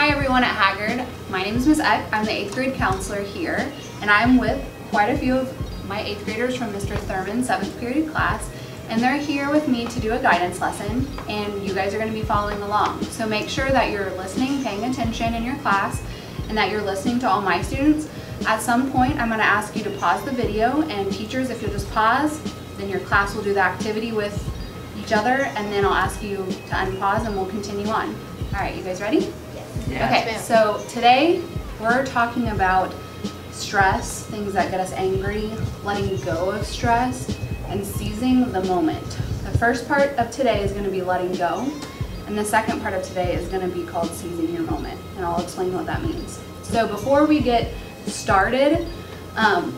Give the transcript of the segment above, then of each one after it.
Hi everyone at Haggard. My name is Ms. Eck. I'm the 8th grade counselor here, and I'm with quite a few of my 8th graders from Mr. Thurman's 7th period class, and they're here with me to do a guidance lesson, and you guys are going to be following along. So make sure that you're listening, paying attention in your class, and that you're listening to all my students. At some point, I'm going to ask you to pause the video, and teachers, if you'll just pause, then your class will do the activity with each other, and then I'll ask you to unpause and we'll continue on. All right, you guys ready? Yes. Okay, so today we're talking about stress, things that get us angry, letting go of stress, and seizing the moment. The first part of today is going to be letting go, and the second part of today is going to be called seizing your moment, and I'll explain what that means. So before we get started,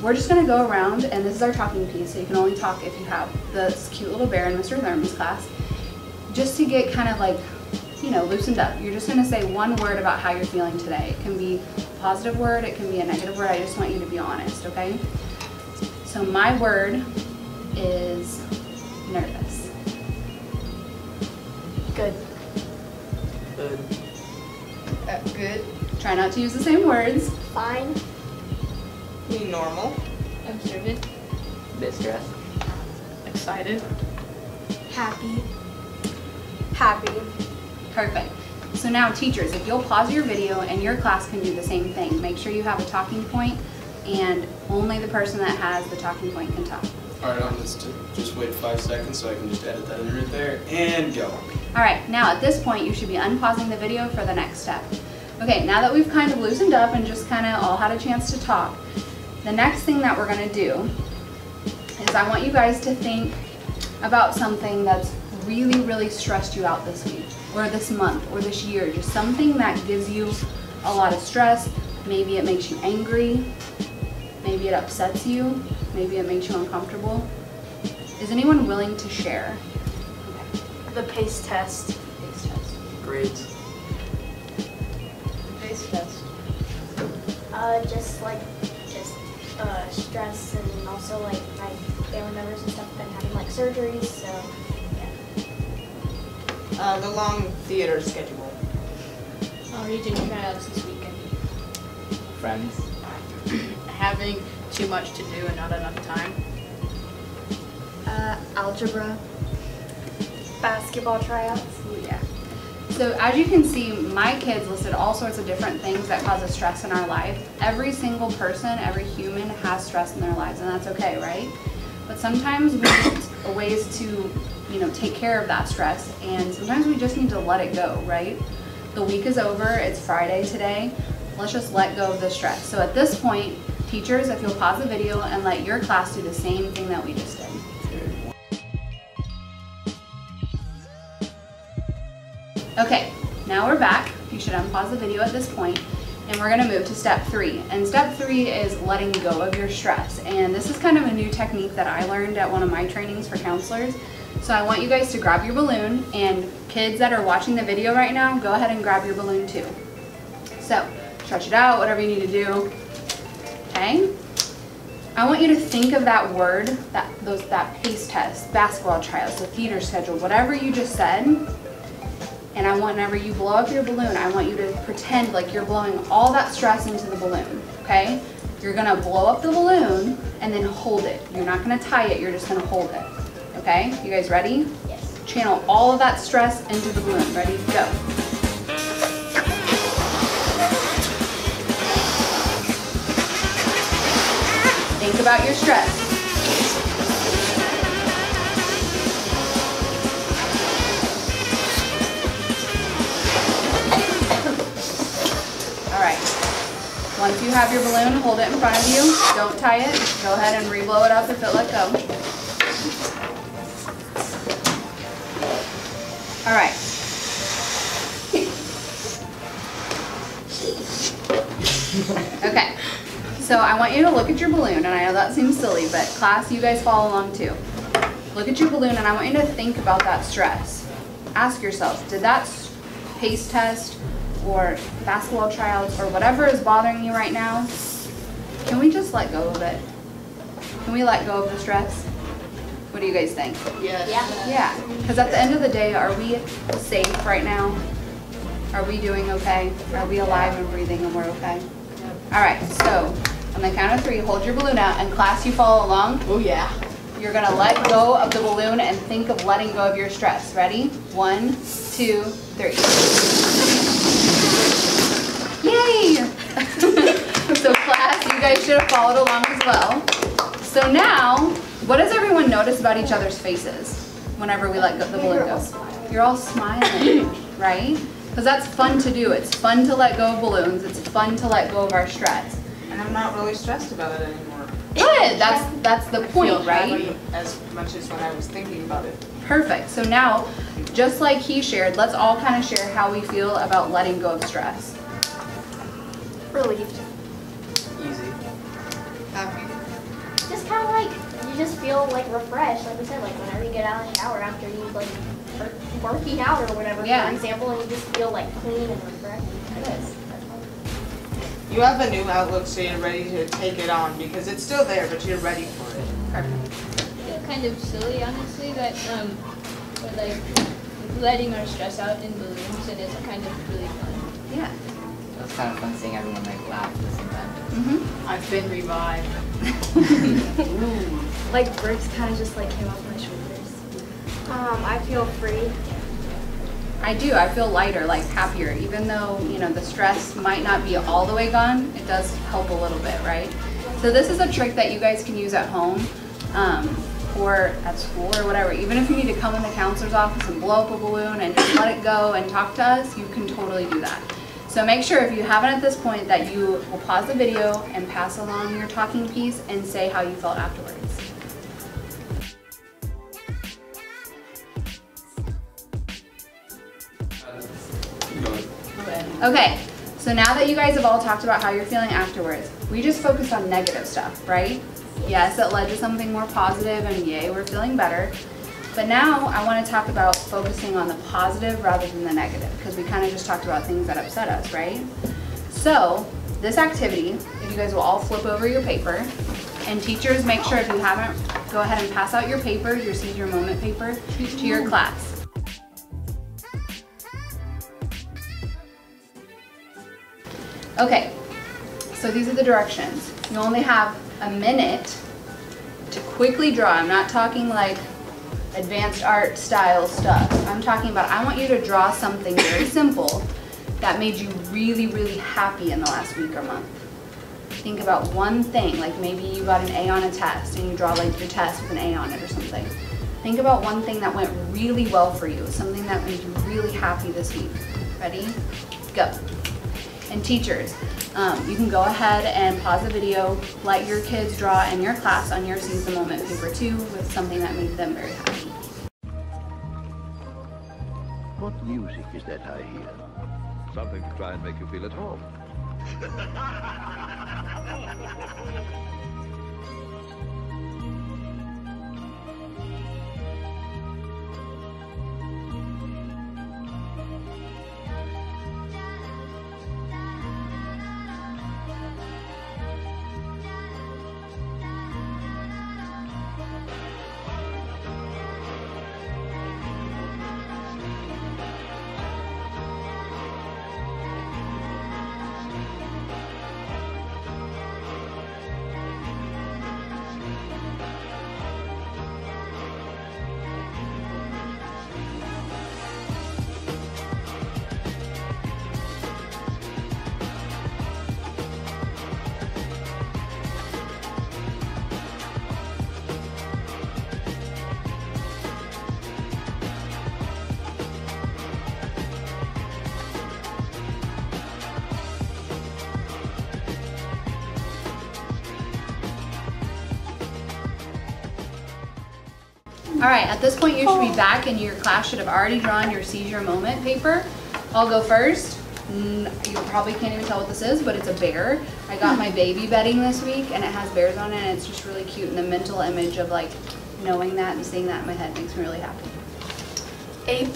we're just going to go around, and this is our talking piece, so you can only talk if you have this cute little bear in Mr. Thurman's class, just to get kind of like, you know, loosened up. You're just going to say one word about how you're feeling today. It can be a positive word, it can be a negative word. I just want you to be honest, okay? So my word is nervous. Good. Good. Good. Try not to use the same words. Fine. Be normal. Observant. Bit stressed. Excited. Happy. Happy. Perfect. So now teachers, if you'll pause your video and your class can do the same thing, make sure you have a talking point and only the person that has the talking point can talk. Alright, I'm just wait 5 seconds so I can just edit that in right there and go. Alright, now at this point you should be unpausing the video for the next step. Okay, now that we've kind of loosened up and just kind of all had a chance to talk, the next thing that we're going to do is I want you guys to think about something that's really stressed you out this week or this month or this year, just something that gives you a lot of stress. Maybe it makes you angry, maybe it upsets you, maybe it makes you uncomfortable. Is anyone willing to share? Okay. The PACE test. PACE test. Grades. PACE test. Just stress, and also like my family members and stuff have been having like surgeries, so yeah. The long theater schedule. Region tryouts this weekend. Friends. Having too much to do and not enough time. Algebra. Basketball tryouts. Yeah. So as you can see, my kids listed all sorts of different things that cause us stress in our life. Every single person, every human has stress in their lives, and that's okay, right? But sometimes we need ways to, you know, take care of that stress, and sometimes we just need to let it go, right? The week is over, it's Friday today. Let's just let go of the stress. So at this point, teachers, if you'll pause the video and let your class do the same thing that we just did. Okay, now we're back. You should unpause the video at this point, and we're gonna move to step 3. And step 3 is letting go of your stress. And this is kind of a new technique that I learned at one of my trainings for counselors. So I want you guys to grab your balloon, and kids that are watching the video right now, go ahead and grab your balloon too. So, stretch it out, whatever you need to do, okay? I want you to think of that word, that PACE test, basketball trials, the theater schedule, whatever you just said. And whenever you blow up your balloon, I want you to pretend like you're blowing all that stress into the balloon, okay? You're gonna blow up the balloon and then hold it. You're not gonna tie it, you're just gonna hold it, okay? You guys ready? Yes. Channel all of that stress into the balloon. Ready? Go. Think about your stress. Once you have your balloon, hold it in front of you. Don't tie it. Go ahead and re-blow it up if it let go. All right. Okay. So I want you to look at your balloon, and I know that seems silly, but class, you guys follow along too. Look at your balloon, and I want you to think about that stress. Ask yourself, did that PACE test or basketball tryouts or whatever is bothering you right now, can we just let go of it? Can we let go of the stress? What do you guys think? Yes. Yeah. Yeah, because at the end of the day, are we safe right now? Are we doing okay? Are we alive and breathing and we're okay? All right, so on the count of 3, hold your balloon out, and class, you follow along. Oh yeah. You're gonna let go of the balloon and think of letting go of your stress. Ready? 1, 2, 3. Yay! So class, you guys should have followed along as well. So now, what does everyone notice about each other's faces whenever we let the balloon go? You're all smiling, right? Because that's fun to do. It's fun to let go of balloons. It's fun to let go of our stress. And I'm not really stressed about it anymore. Good. That's the point, right? Happy as much as when I was thinking about it. Perfect. So now, just like he shared, let's all kind of share how we feel about letting go of stress. Relieved. Easy. Happy. Just kind of like, you just feel like refreshed. Like I said, like whenever you get out of the shower after you like are working out or whatever, Yeah. for example, and you just feel like clean and refreshed. That's fun. You have a new outlook, so you're ready to take it on because it's still there, but you're ready for it. Perfect. I feel kind of silly, honestly, that we're like letting our stress out in balloons, and it's kind of really fun. Yeah. It was kind of fun seeing everyone like laugh at the same time. I've been revived. Like bricks kind of just like came off my shoulders. I feel free. I do. I feel lighter, like happier. Even though, you know, the stress might not be all the way gone, it does help a little bit, right? So this is a trick that you guys can use at home or at school or whatever. Even if you need to come in the counselor's office and blow up a balloon and just let it go and talk to us, you can totally do that. So make sure, if you haven't at this point, that you will pause the video and pass along your talking piece and say how you felt afterwards. Okay, so now that you guys have all talked about how you're feeling afterwards, we just focused on negative stuff, right? Yes, it led to something more positive and yay, we're feeling better. But now I want to talk about focusing on the positive rather than the negative, because we kind of just talked about things that upset us, right? So this activity, if you guys will all flip over your paper, and teachers, make sure if you haven't, go ahead and pass out your papers, your Seize Your Moment paper, to your class. Okay, so these are the directions. You only have a minute to quickly draw. I'm not talking like advanced art style stuff. I'm talking about, I want you to draw something very simple that made you really, really happy in the last week or month. Think about one thing, like maybe you got an A on a test and you draw like your test with an A on it or something. Think about one thing that went really well for you, something that made you really happy this week. Ready? Go. And teachers, you can go ahead and pause the video, let your kids draw in your class on your Seize the Moment paper too with something that made them very happy. What music is that I hear? Something to try and make you feel at home. All right, at this point you should be back and your class should have already drawn your Seize Your Moment paper. I'll go first. You probably can't even tell what this is, but it's a bear. I got my baby bedding this week and it has bears on it and it's just really cute, and the mental image of like knowing that and seeing that in my head makes me really happy. A+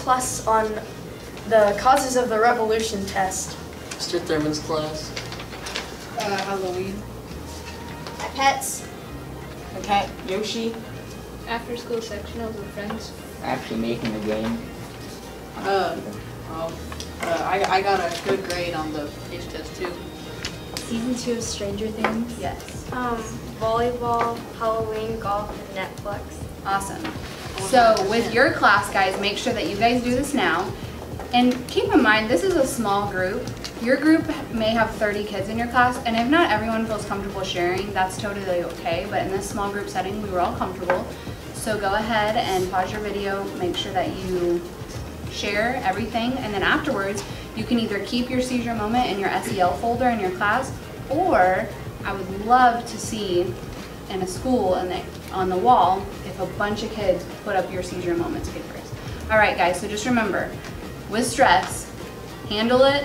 on the causes of the revolution test. Mr. Thurman's class. Halloween. My pets. Okay, Yoshi. After school sectionals with friends. Actually making a game. I got a good grade on the PACE test too. Season 2 of Stranger Things. Yes. Volleyball, Halloween, golf, and Netflix. Awesome. So with your class, guys, make sure that you guys do this now. And keep in mind, this is a small group. Your group may have 30 kids in your class, and if not everyone feels comfortable sharing, that's totally okay. But in this small group setting, we were all comfortable. So go ahead and pause your video, make sure that you share everything, and then afterwards, you can either keep your seizure moment in your SEL folder in your class, or I would love to see in a school and on the wall if a bunch of kids put up your seizure moments papers. All right, guys, so just remember, with stress, handle it,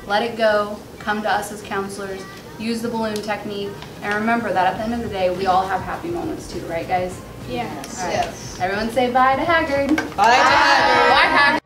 let it go, come to us as counselors, use the balloon technique, and remember that at the end of the day, we all have happy moments too, right, guys? Yes. All right. Everyone say bye to Haggard. Bye, Haggard. Bye, Haggard.